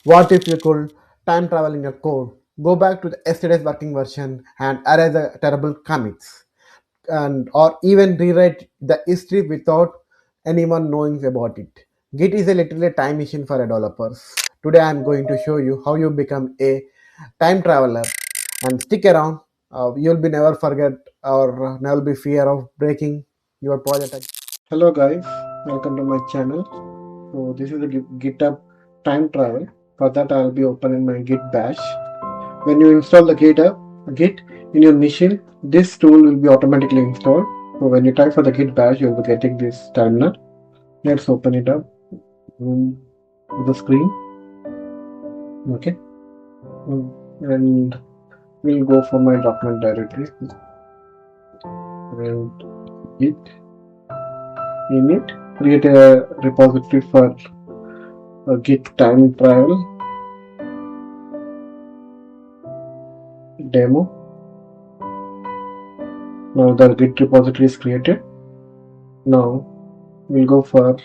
What if you could time travel in your code, go back to the yesterday's working version and erase the terrible commits, and or even rewrite the history without anyone knowing about it? Git is a literally time machine for developers. Today I am going to show you how you become a time traveler, and stick around. You'll be never forget or never be fear of breaking your project. Hello guys, welcome to my channel. So this is a GitHub time travel. For that I'll be opening my Git bash. When you install the Git in your machine, this tool will be automatically installed. So when you type for the Git bash, you'll be getting this terminal. Let's open it up. To the screen. Okay. And we'll go for my document directory. And Git init. Create a repository for Git time travel demo. Now the Git repository is created. Now we'll go for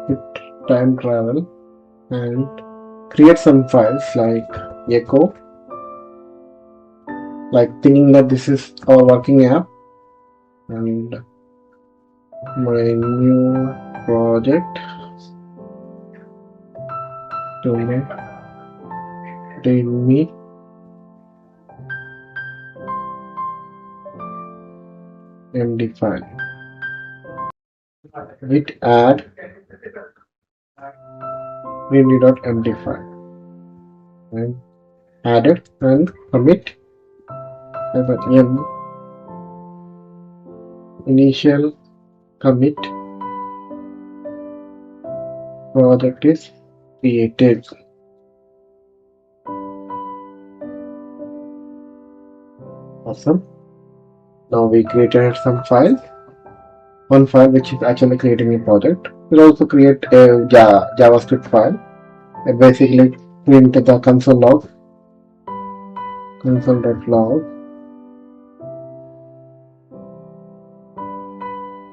Git time travel and create some files like echo, like thinking that this is our working app, and my new project to me MD file. Git add read.md file and add it and commit m initial commit project is created. Awesome. Now we created some files. One file which is actually creating a project. We'll also create a JavaScript file. And basically print the console.log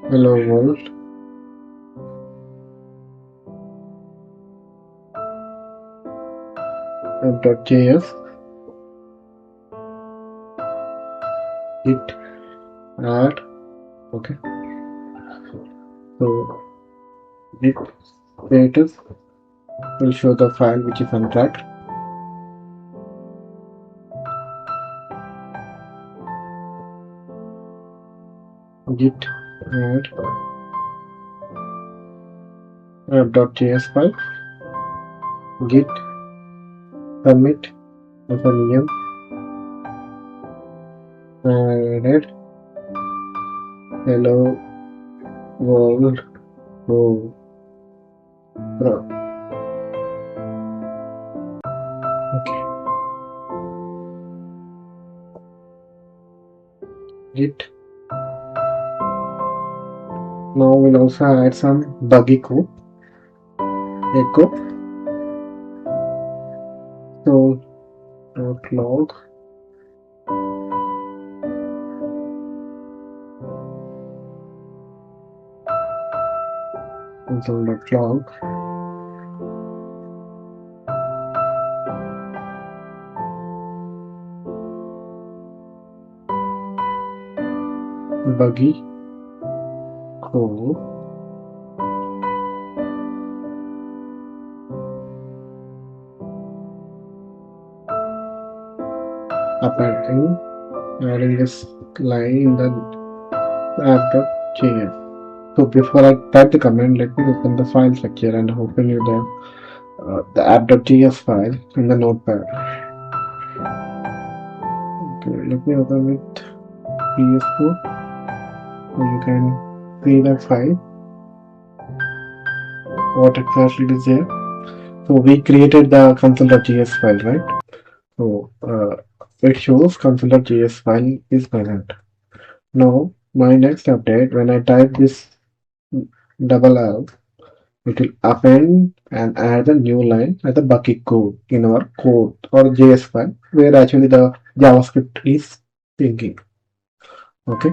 hello world .js git add. Okay, so git status will show the file which is untracked. Git add app.js file. Git commit name added hello world okay. Git. Now we'll also add some buggy code. Echo. So .log console.log buggy code adding this line in the app.js. So before I type the command, let me open the file structure and open you the app.js file in the notepad. Okay, let me open with PS4 so you can see the file, what exactly is there. So we created the console.js file, right? So it shows console.js file is present. Now my next update, when I type this $L, it will append and add a new line as a bucket code in our code or JS file where actually the JavaScript is thinking. Okay,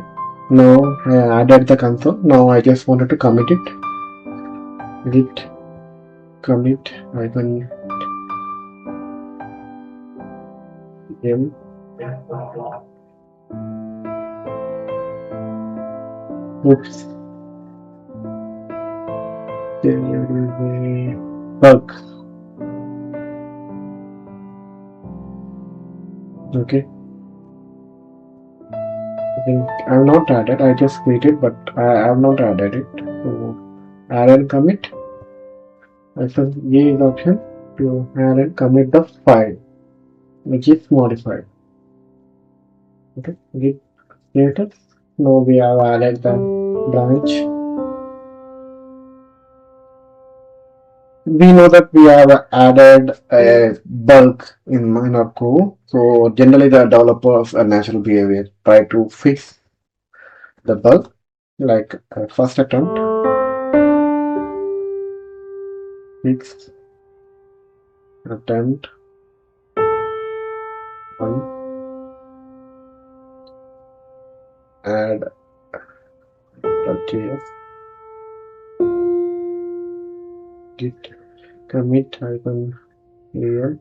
now I added the console. Now I just wanted to commit it. Git commit hyphen m oops there is a bug. Okay, I think I've not added, I just created but I have not added it. So add and commit. I said A is option to add and commit the file which is modified. Okay, git status. Now we have added the branch. We know that we have added a bug in our code. So generally the developers and natural behavior try to fix the bug. Like first attempt, fix attempt 1, add .js, git commit hyphen al,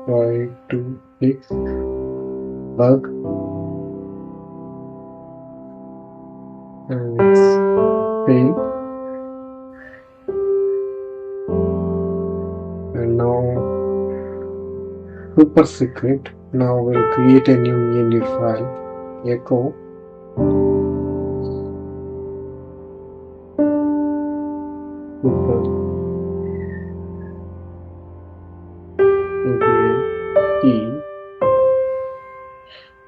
try to fix bug, and it's failed. And now super secret. Now we'll create a new env file, echo super key,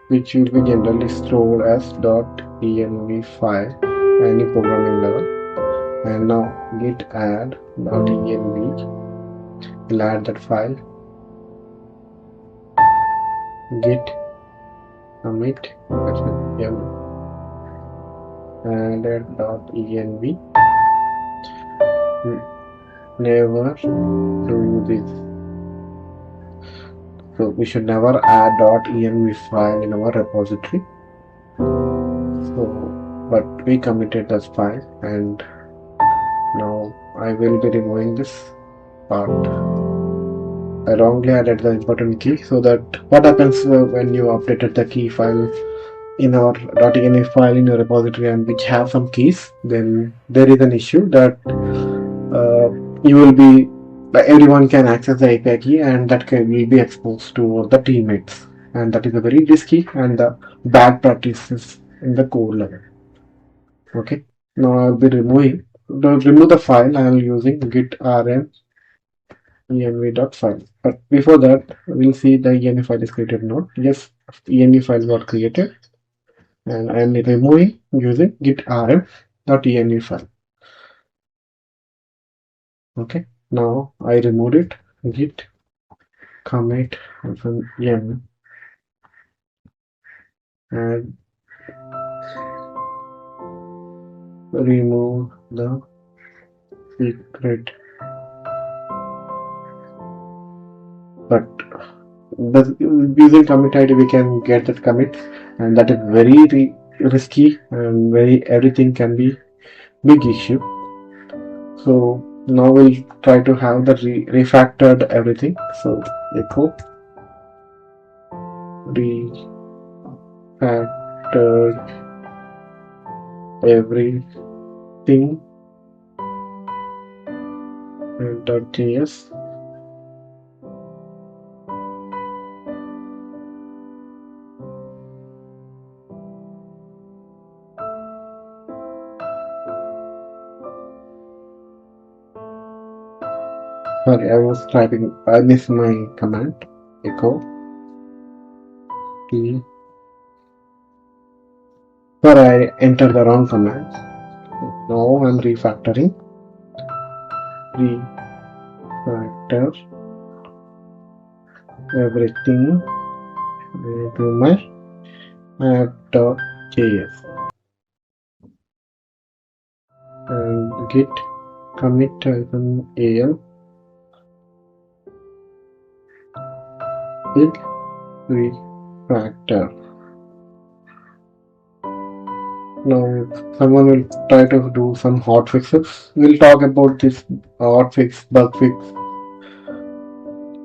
which will be generally stored as .env file any programming level. And now git add .env, we'll add that file, git commit m added .env. Never do this. So we should never add .env file in our repository. So, but we committed this file, and now I will be removing this part. I wrongly added the important key. So that what happens when you updated the key file in our .env file in your repository and which have some keys, then there is an issue that you will be everyone can access the API key, and that will be exposed to the teammates, and that is a very risky and the bad practices in the code level. Okay, now I'll be remove the file. I am using git rm env.file, but before that we'll see the env file is created or not. Yes, env file got created, and I am removing using git rm.env file. Okay, now I removed it. Git commit -m and remove the secret. But using commit ID we can get that commit, and that is very risky and very everything can be big issue. So now we'll try to have the refactored everything. So echo refactored everything .js. Sorry, I was typing. I missed my command. Echo T. Sorry, I entered the wrong command. Now I'm refactoring. Refactor everything to my app.js and git commit -al with refactor. Now, someone will try to do some hot fixes. We'll talk about this hot fix, bug fix,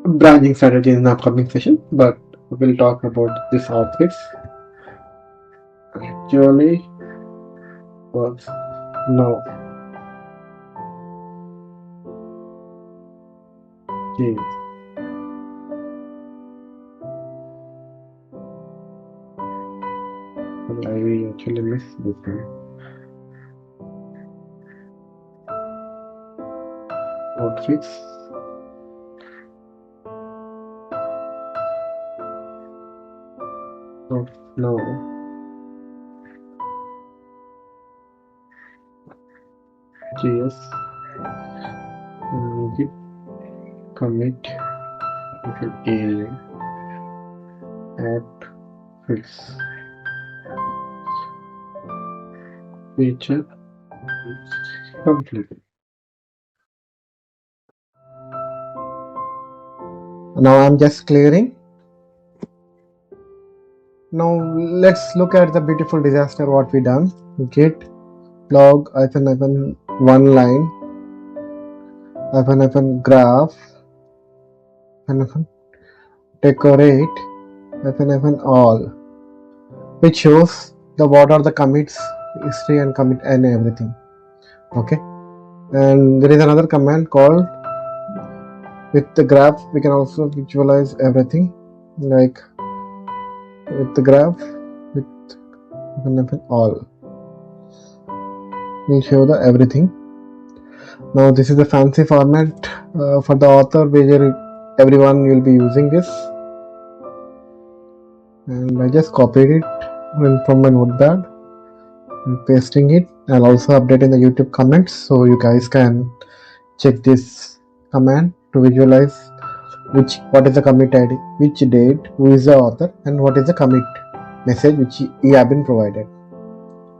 branching strategy in the upcoming session, but we'll talk about this hot fix. Actually, works now. Okay. I actually missed this one. Hot fix. Not now. JS. Git commit area app fix feature complete. Now I'm just clearing. Now let's look at the beautiful disaster what we done. Git log one line graph decorate all, which shows the what are the commits, history and commit and everything. Okay, and there is another command called with the graph. We can also visualize everything, like with the graph with all will show the everything. Now this is the fancy format for the author where everyone will be using this, and I just copied it from my notepad and pasting it. I'll also update in the YouTube comments so you guys can check this command to visualize what is the commit ID, which date, who is the author, and what is the commit message which you have been provided.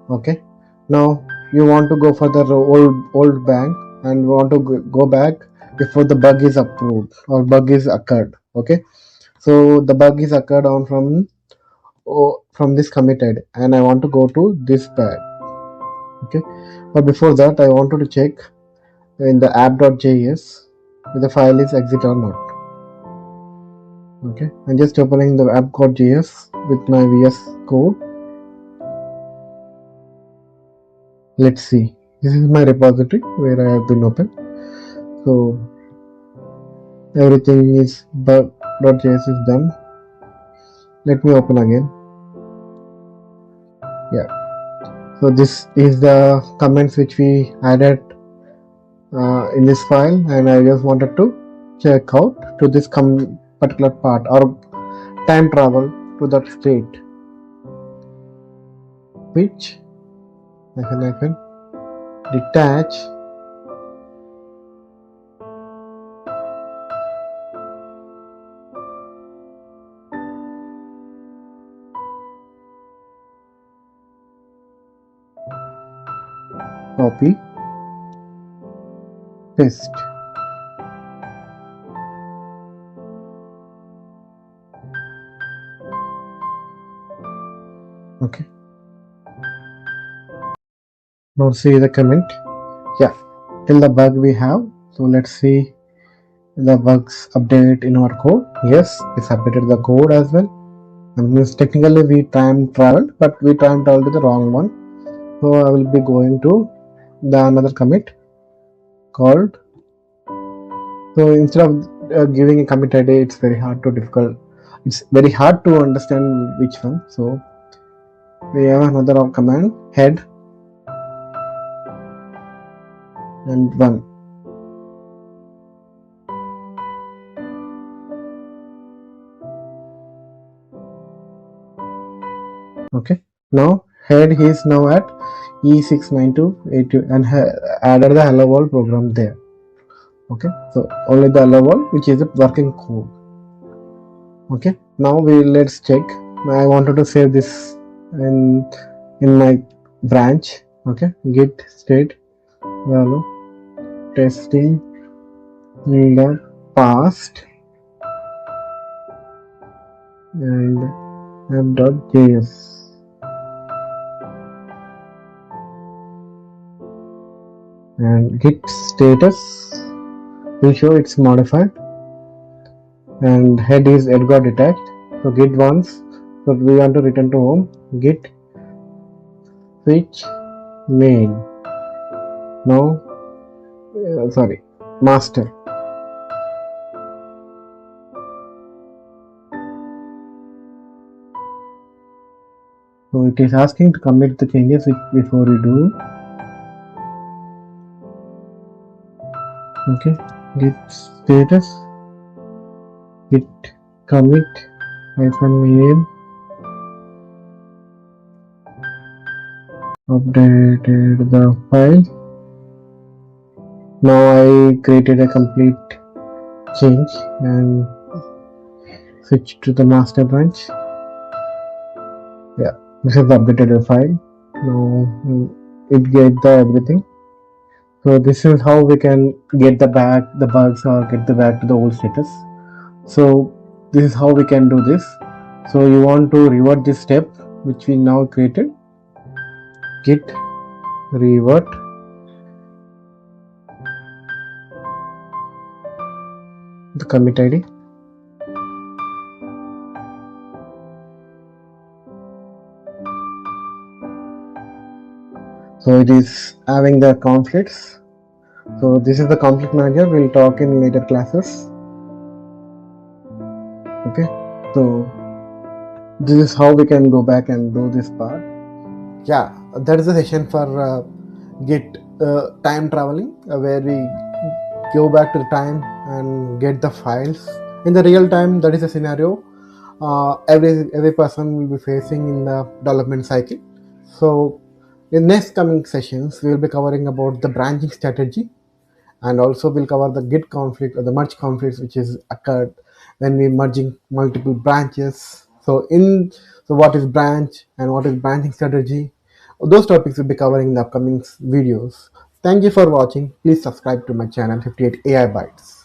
Okay, now you want to go for the old bank and want to go back before the bug is approved or bug is occurred. Okay, so the bug is occurred on from this committed, and I want to go to this bag. Okay, but before that I wanted to check in the app.js if the file is exit or not. Okay, I'm just opening the app.js with my VS Code. Let's see, this is my repository where I have been open. So everything is bug.js is done. Let me open again. Yeah, so this is the comments which we added in this file, and I just wanted to check out to this particular part or time travel to that state, which I can detach copy paste. Okay, now see the comment. Yeah, till the bug we have. So let's see the bugs update in our code. Yes, it's updated the code as well. And means technically we time traveled, but we time traveled to the wrong one. So I will be going to the another commit called. So instead of giving a commit ID, it's very hard to understand which one. So we have another command head and run. Okay, now head is now at E69282 and added the hello world program there. Okay, so only the hello world which is a working code. Okay, now let's check. I wanted to save this in my branch. Okay, git state hello testing in the past and app.js. and git status will show it's modified, and head is head got detached. So git once, so we want to return to home, git switch main. Now sorry, master. So it is asking to commit the changes before we do. Okay, git status, git commit -name, updated the file. Now I created a complete change and switch to the master branch. Yeah, this is the updated file. Now it get the everything. So this is how we can get the bugs or get the back to the old status. So this is how we can do this. So you want to revert this step which we now created, git revert the commit id. So it is having the conflicts. So this is the conflict manager. We'll talk in later classes. Okay, so this is how we can go back and do this part. Yeah, that is the session for Git time traveling, where we go back to the time and get the files in the real time. That is a scenario every person will be facing in the development cycle. So in next coming sessions we will be covering about the branching strategy, and also we'll cover the git conflict or the merge conflicts which is occurred when we merging multiple branches. So what is branch and what is branching strategy, those topics will be covering in the upcoming videos. Thank you for watching. Please subscribe to my channel 58 AI Bytes.